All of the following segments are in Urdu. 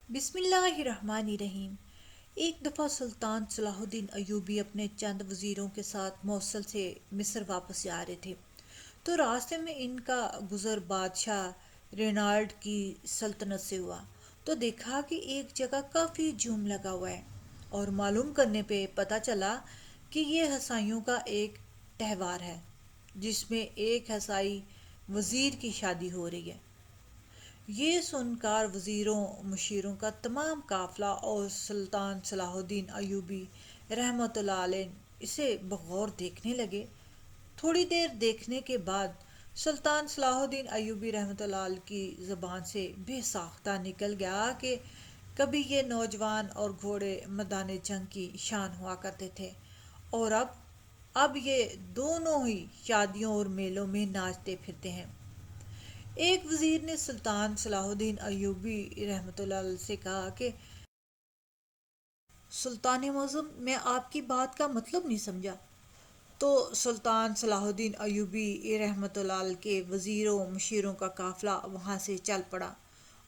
بسم اللہ الرحمن الرحیم۔ ایک دفعہ سلطان صلاح الدین ایوبی اپنے چند وزیروں کے ساتھ موصل سے مصر واپس جا رہے تھے، تو راستے میں ان کا گزر بادشاہ رینالڈ کی سلطنت سے ہوا، تو دیکھا کہ ایک جگہ کافی ہجوم لگا ہوا ہے، اور معلوم کرنے پہ پتہ چلا کہ یہ ہسائیوں کا ایک تہوار ہے جس میں ایک ہسائی وزیر کی شادی ہو رہی ہے۔ یہ سن کر وزیروں مشیروں کا تمام قافلہ اور سلطان صلاح الدین ایوبی رحمۃ اللہ علیہ اسے بغور دیکھنے لگے۔ تھوڑی دیر دیکھنے کے بعد سلطان صلاح الدین ایوبی رحمۃ اللہ علیہ کی زبان سے بے ساختہ نکل گیا کہ کبھی یہ نوجوان اور گھوڑے میدان جنگ کی شان ہوا کرتے تھے، اور اب یہ دونوں ہی شادیوں اور میلوں میں ناچتے پھرتے ہیں۔ ایک وزیر نے سلطان صلاح الدین ایوبی رحمۃ اللہ علیہ سے کہا کہ سلطان معظم، میں آپ کی بات کا مطلب نہیں سمجھا۔ تو سلطان صلاح الدین ایوبی رحمۃ اللہ علیہ کے وزیروں مشیروں کا قافلہ وہاں سے چل پڑا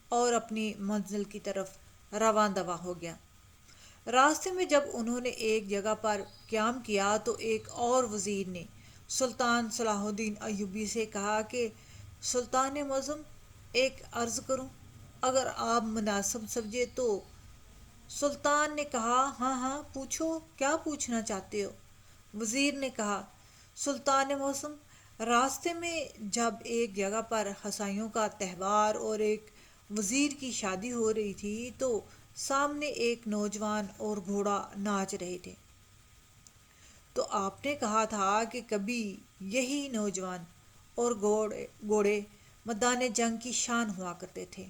اور اپنی منزل کی طرف رواں دواں ہو گیا۔ راستے میں جب انہوں نے ایک جگہ پر قیام کیا تو ایک اور وزیر نے سلطان صلاح الدین ایوبی سے کہا کہ سلطان معظم، ایک عرض کروں، اگر آپ مناسب سمجھے تو۔ سلطان نے کہا، ہاں ہاں پوچھو، کیا پوچھنا چاہتے ہو؟ وزیر نے کہا، سلطان معظم، راستے میں جب ایک جگہ پر ہسائیوں کا تہوار اور ایک وزیر کی شادی ہو رہی تھی تو سامنے ایک نوجوان اور گھوڑا ناچ رہے تھے، تو آپ نے کہا تھا کہ کبھی یہی نوجوان اور گھوڑے میدان جنگ کی شان ہوا کرتے تھے۔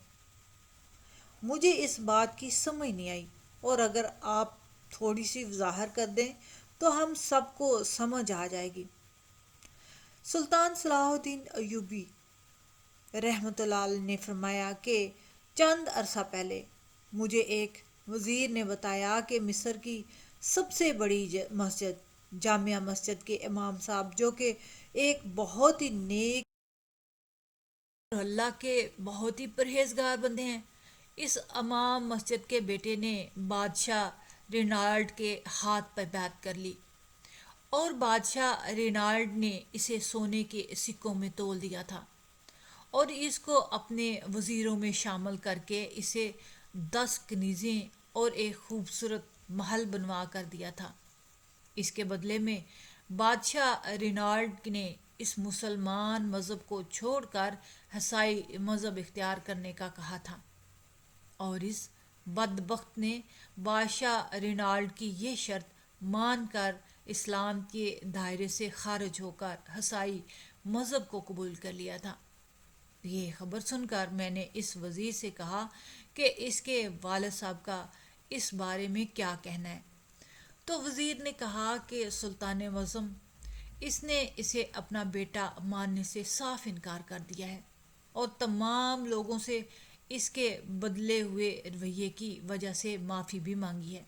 مجھے اس بات کی سمجھ نہیں آئی، اور اگر آپ تھوڑی سی وضاحت کر دیں تو ہم سب کو سمجھ آ جائے گی۔ سلطان صلاح الدین ایوبی رحمۃ اللہ علیہ نے فرمایا کہ چند عرصہ پہلے مجھے ایک وزیر نے بتایا کہ مصر کی سب سے بڑی مسجد جامع مسجد کے امام صاحب، جو کہ ایک بہت ہی نیک اور اللہ کے بہت ہی پرہیزگار بندے ہیں، اس امام مسجد کے بیٹے نے بادشاہ رینالڈ کے ہاتھ پر بیعت کر لی، اور بادشاہ رینالڈ نے اسے سونے کے سکوں میں تول دیا تھا، اور اس کو اپنے وزیروں میں شامل کر کے اسے 10 کنیزیں اور ایک خوبصورت محل بنوا کر دیا تھا۔ اس کے بدلے میں بادشاہ رینالڈ نے اس مسلمان مذہب کو چھوڑ کر عیسائی مذہب اختیار کرنے کا کہا تھا، اور اس بدبخت نے بادشاہ رینالڈ کی یہ شرط مان کر اسلام کے دائرے سے خارج ہو کر عیسائی مذہب کو قبول کر لیا تھا۔ یہ خبر سن کر میں نے اس وزیر سے کہا کہ اس کے والد صاحب کا اس بارے میں کیا کہنا ہے؟ تو وزیر نے کہا کہ سلطان معظم، اس نے اسے اپنا بیٹا ماننے سے صاف انکار کر دیا ہے، اور تمام لوگوں سے اس کے بدلے ہوئے رویے کی وجہ سے معافی بھی مانگی ہے۔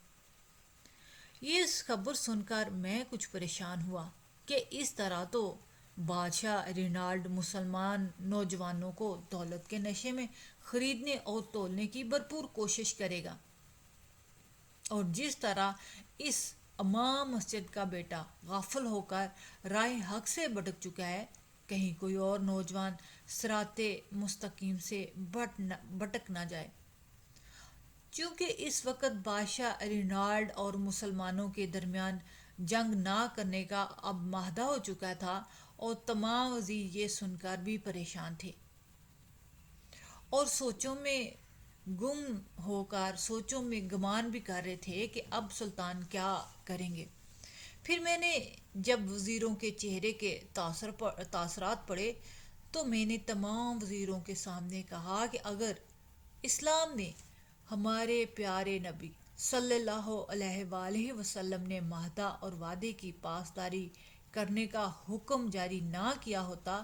یہ خبر سن کر میں کچھ پریشان ہوا کہ اس طرح تو بادشاہ رینالڈ مسلمان نوجوانوں کو دولت کے نشے میں خریدنے اور تولنے کی بھرپور کوشش کرے گا، اور جس طرح اس امام مسجد کا بیٹا غافل ہو کر راہ حق سے بھٹک چکا ہے، کہیں کوئی اور نوجوان صراط مستقیم سے بھٹک نہ جائے۔ چونکہ اس وقت بادشاہ رینالڈ اور مسلمانوں کے درمیان جنگ نہ کرنے کا اب معاہدہ ہو چکا تھا، اور تمام وزیر یہ سن کر بھی پریشان تھے اور سوچوں میں سوچوں میں گمان بھی کر رہے تھے کہ اب سلطان کیا کریں گے۔ پھر میں نے جب وزیروں کے چہرے کے تاثرات پڑھے تو میں نے تمام وزیروں کے سامنے کہا کہ اگر اسلام نے ہمارے پیارے نبی صلی اللہ علیہ وآلہ وسلم نے معاہدہ اور وعدے کی پاسداری کرنے کا حکم جاری نہ کیا ہوتا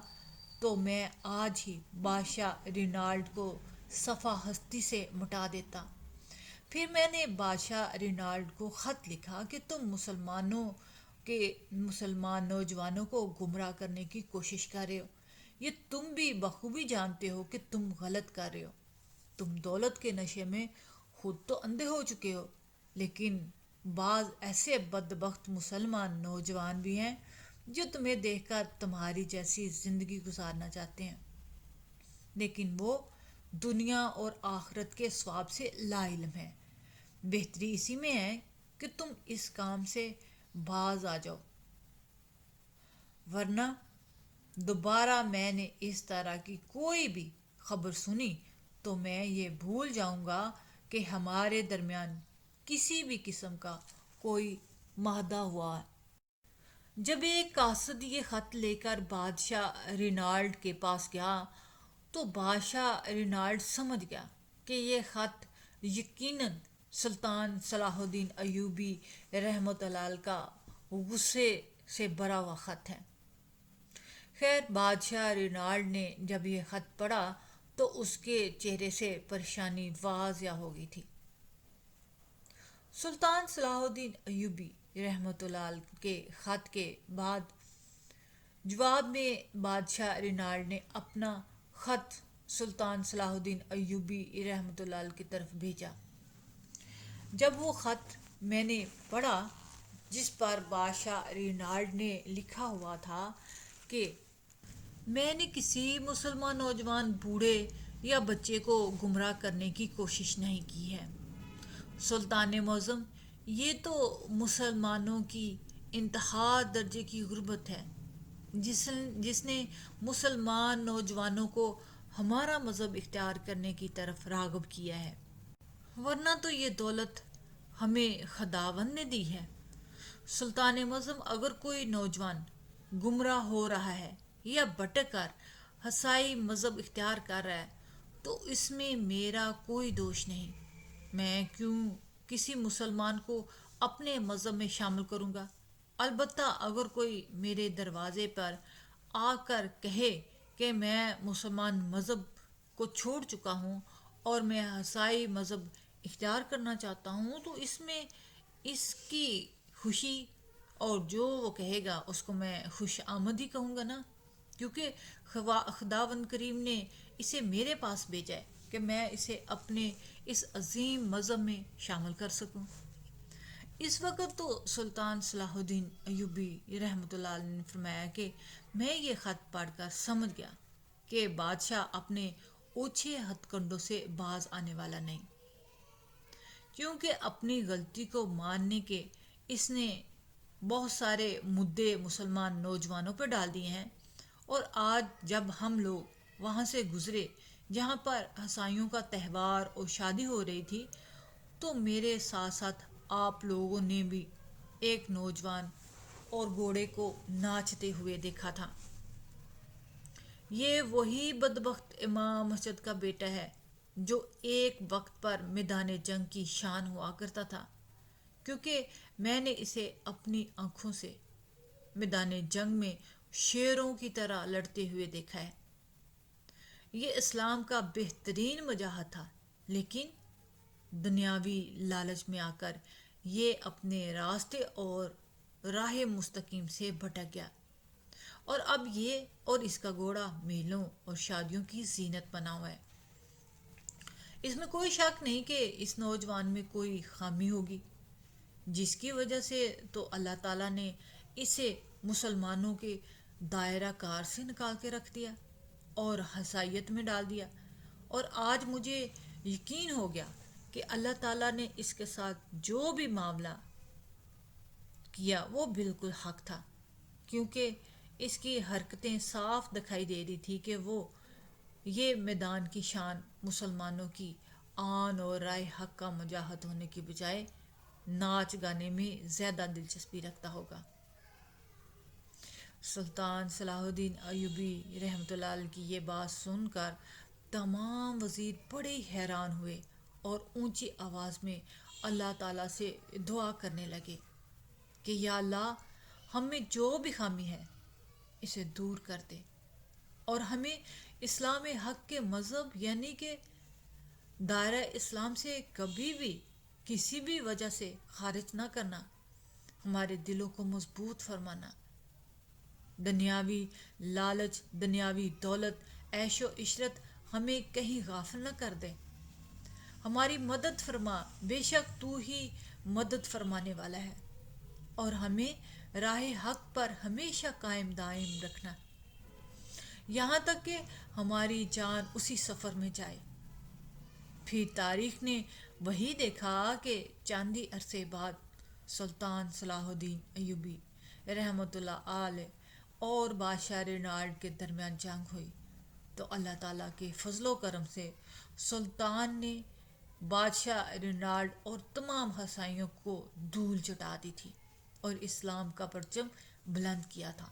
تو میں آج ہی بادشاہ رینالڈ کو صفحہ ہستی سے مٹا دیتا۔ پھر میں نے بادشاہ رینالڈ کو خط لکھا کہ تم مسلمان نوجوانوں کو گمراہ کرنے کی کوشش کر رہے ہو، یہ تم بھی بخوبی جانتے ہو کہ تم غلط کر رہے ہو۔ تم دولت کے نشے میں خود تو اندھے ہو چکے ہو، لیکن بعض ایسے بدبخت مسلمان نوجوان بھی ہیں جو تمہیں دیکھ کر تمہاری جیسی زندگی گزارنا چاہتے ہیں، لیکن وہ دنیا اور آخرت کے ثواب سے لا علم ہے۔ بہتری اسی میں ہے کہ تم اس کام سے باز آ جاؤ، ورنہ دوبارہ میں نے اس طرح کی کوئی بھی خبر سنی تو میں یہ بھول جاؤں گا کہ ہمارے درمیان کسی بھی قسم کا کوئی معاہدہ ہوا ہے۔ جب ایک قاصد یہ خط لے کر بادشاہ رینالڈ کے پاس گیا تو بادشاہ رینالڈ سمجھ گیا کہ یہ خط یقیناً سلطان صلاح الدین ایوبی رحمۃ اللہ علیہ کا غصے سے بھرا ہوا خط ہے۔ خیر، بادشاہ رینالڈ نے جب یہ خط پڑھا تو اس کے چہرے سے پریشانی واضح ہو گئی تھی۔ سلطان صلاح الدین ایوبی رحمۃ اللہ علیہ کے خط کے بعد جواب میں بادشاہ رینالڈ نے اپنا خط سلطان صلاح الدین ایوبی رحمۃ اللہ علیہ کی طرف بھیجا۔ جب وہ خط میں نے پڑھا جس پر بادشاہ رینالڈ نے لکھا ہوا تھا کہ میں نے کسی مسلمان نوجوان، بوڑھے یا بچے کو گمراہ کرنے کی کوشش نہیں کی ہے، سلطان معظم، یہ تو مسلمانوں کی انتہا درجے کی غربت ہے جس نے مسلمان نوجوانوں کو ہمارا مذہب اختیار کرنے کی طرف راغب کیا ہے، ورنہ تو یہ دولت ہمیں خداوند نے دی ہے۔ سلطان معظم، اگر کوئی نوجوان گمراہ ہو رہا ہے یا بھٹک کر عیسائی مذہب اختیار کر رہا ہے تو اس میں میرا کوئی دوش نہیں۔ میں کیوں کسی مسلمان کو اپنے مذہب میں شامل کروں گا؟ البتہ اگر کوئی میرے دروازے پر آ کر کہے کہ میں مسلمان مذہب کو چھوڑ چکا ہوں اور میں عیسائی مذہب اختیار کرنا چاہتا ہوں تو اس میں اس کی خوشی، اور جو وہ کہے گا اس کو میں خوش آمد ہی کہوں گا نا، کیونکہ خداوند کریم نے اسے میرے پاس بھیجا ہے کہ میں اسے اپنے اس عظیم مذہب میں شامل کر سکوں۔ اس وقت تو سلطان صلاح الدین ایوبی رحمۃ اللہ علیہ نے فرمایا کہ میں یہ خط پڑھ کر سمجھ گیا کہ بادشاہ اپنے اوچھے ہتھ کنڈوں سے باز آنے والا نہیں، کیونکہ اپنی غلطی کو ماننے کے اس نے بہت سارے مدعے مسلمان نوجوانوں پہ ڈال دیے ہیں، اور آج جب ہم لوگ وہاں سے گزرے جہاں پر عیسائیوں کا تہوار اور شادی ہو رہی تھی تو میرے ساتھ ساتھ آپ لوگوں نے بھی ایک نوجوان اور گھوڑے کو ناچتے ہوئے دیکھا تھا۔ یہ وہی بدبخت امام مسجد کا بیٹا ہے جو ایک وقت پر میدان جنگ کی شان ہوا کرتا تھا، کیونکہ میں نے اسے اپنی آنکھوں سے میدان جنگ میں شیروں کی طرح لڑتے ہوئے دیکھا ہے۔ یہ اسلام کا بہترین مجاہد تھا، لیکن دنیاوی لالچ میں آ کر یہ اپنے راستے اور راہ مستقیم سے بھٹک گیا، اور اب یہ اور اس کا گھوڑا میلوں اور شادیوں کی زینت بنا ہوا ہے۔ اس میں کوئی شک نہیں کہ اس نوجوان میں کوئی خامی ہوگی، جس کی وجہ سے تو اللہ تعالیٰ نے اسے مسلمانوں کے دائرہ کار سے نکال کے رکھ دیا اور عیسائیت میں ڈال دیا، اور آج مجھے یقین ہو گیا کہ اللہ تعالیٰ نے اس کے ساتھ جو بھی معاملہ کیا وہ بالکل حق تھا، کیونکہ اس کی حرکتیں صاف دکھائی دے رہی تھی کہ وہ یہ میدان کی شان مسلمانوں کی آن اور رائے حق کا مجاہد ہونے کی بجائے ناچ گانے میں زیادہ دلچسپی رکھتا ہوگا۔ سلطان صلاح الدین ایوبی رحمۃ اللہ علیہ کی یہ بات سن کر تمام وزیر بڑے ہی حیران ہوئے اور اونچی آواز میں اللہ تعالیٰ سے دعا کرنے لگے کہ یا اللہ، ہم میں جو بھی خامی ہے اسے دور کر دے، اور ہمیں اسلام حق کے مذہب یعنی کہ دائرہ اسلام سے کبھی بھی کسی بھی وجہ سے خارج نہ کرنا، ہمارے دلوں کو مضبوط فرمانا، دنیاوی لالچ، دنیاوی دولت، عیش و عشرت ہمیں کہیں غافل نہ کر دے، ہماری مدد فرما، بے شک تو ہی مدد فرمانے والا ہے، اور ہمیں راہ حق پر ہمیشہ قائم دائم رکھنا، یہاں تک کہ ہماری جان اسی سفر میں جائے۔ پھر تاریخ نے وہی دیکھا کہ چاندی عرصے بعد سلطان صلاح الدین ایوبی رحمۃ اللہ علیہ اور بادشاہ رینالڈ کے درمیان جنگ ہوئی، تو اللہ تعالیٰ کے فضل و کرم سے سلطان نے بادشاہ رینالڈ اور تمام ہسائیوں کو دھول چٹا دی تھی اور اسلام کا پرچم بلند کیا تھا۔